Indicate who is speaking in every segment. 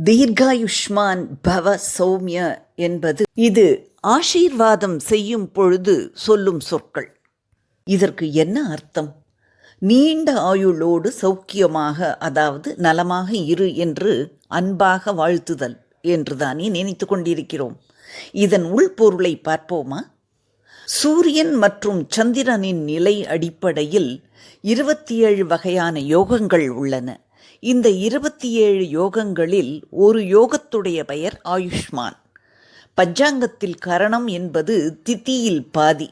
Speaker 1: தீர்காயுஷ்மான் பவ சௌமிய என்பது இது ஆசீர்வாதம் செய்யும் பொழுது சொல்லும் சொற்கள். இதற்கு என்ன அர்த்தம்? நீண்ட ஆயுளோடு சௌக்கியமாக, அதாவது நலமாக இரு என்று அன்பாக வாழ்த்துதல் என்றுதானே நினைத்து கொண்டிருக்கிறோம். இதன் உள்பொருளை பார்ப்போமா? சூரியன் மற்றும் சந்திரனின் நிலை அடிப்படையில் 27 வகையான யோகங்கள் உள்ளன. இந்த 27 யோகங்களில் ஒரு யோகத்துடைய பெயர் ஆயுஷ்மான். பஞ்சாங்கத்தில் கரணம் என்பது திதியில் பாதி.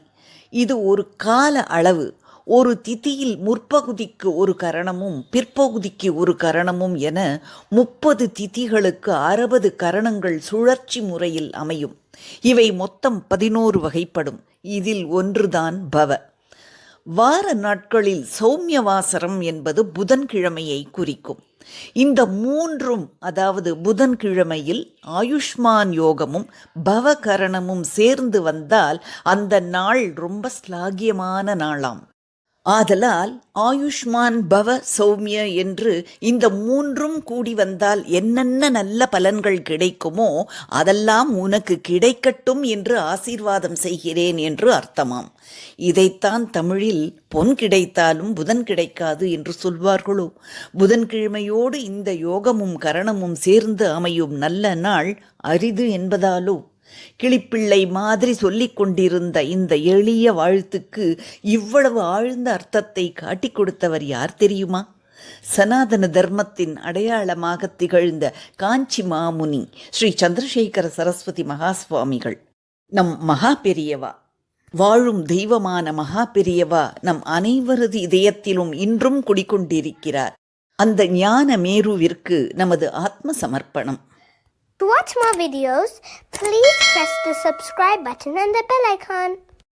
Speaker 1: இது ஒரு கால அளவு. ஒரு திதியில் முற்பகுதிக்கு ஒரு கரணமும் பிற்பகுதிக்கு ஒரு கரணமும் என 30 திதிகளுக்கு 60 கரணங்கள் சுழற்சி முறையில் அமையும். இவை மொத்தம் 11 வகைப்படும். இதில் ஒன்றுதான் பவ. வார நாட்களில் சௌமியவாசரம் என்பது புதன்கிழமையை குறிக்கும். இந்த மூன்றும், அதாவது புதன்கிழமையில் ஆயுஷ்மான் யோகமும் பவகரணமும் சேர்ந்து வந்தால் அந்த நாள் ரொம்ப ஸ்லாகியமான நாளாம். ஆதலால் ஆயுஷ்மான் பவ சௌமிய என்று இந்த மூன்றும் கூடி வந்தால் என்னென்ன நல்ல பலன்கள் கிடைக்குமோ அதெல்லாம் உனக்கு கிடைக்கட்டும் என்று ஆசீர்வாதம் செய்கிறேன் என்று அர்த்தமாம். இதைத்தான் தமிழில் பொன் கிடைத்தாலும் புதன் கிடைக்காது என்று சொல்வார்களோ. புதன்கிழமையோடு இந்த யோகமும் கரணமும் சேர்ந்து அமையும் நல்ல நாள் அரிது என்பதாலோ. கிளிப்பிள்ளை மாதிரி சொல்லிக் கொண்டிருந்த இந்த எளிய வாழ்த்துக்கு இவ்வளவு ஆழ்ந்த அர்த்தத்தை காட்டிக் கொடுத்தவர் யார் தெரியுமா? சனாதன தர்மத்தின் அடையாளமாக திகழ்ந்த காஞ்சி மாமுனி ஸ்ரீ சந்திரசேகர சரஸ்வதி மகாஸ்வாமிகள். நம் மகா பெரியவா, வாழும் தெய்வமான மகா பெரியவா நம் அனைவரது இதயத்திலும் இன்றும் குடிக்கொண்டிருக்கிறார். அந்த ஞான மேருவிற்கு நமது ஆத்ம சமர்ப்பணம்.
Speaker 2: To watch more videos, please press the subscribe button and the bell icon.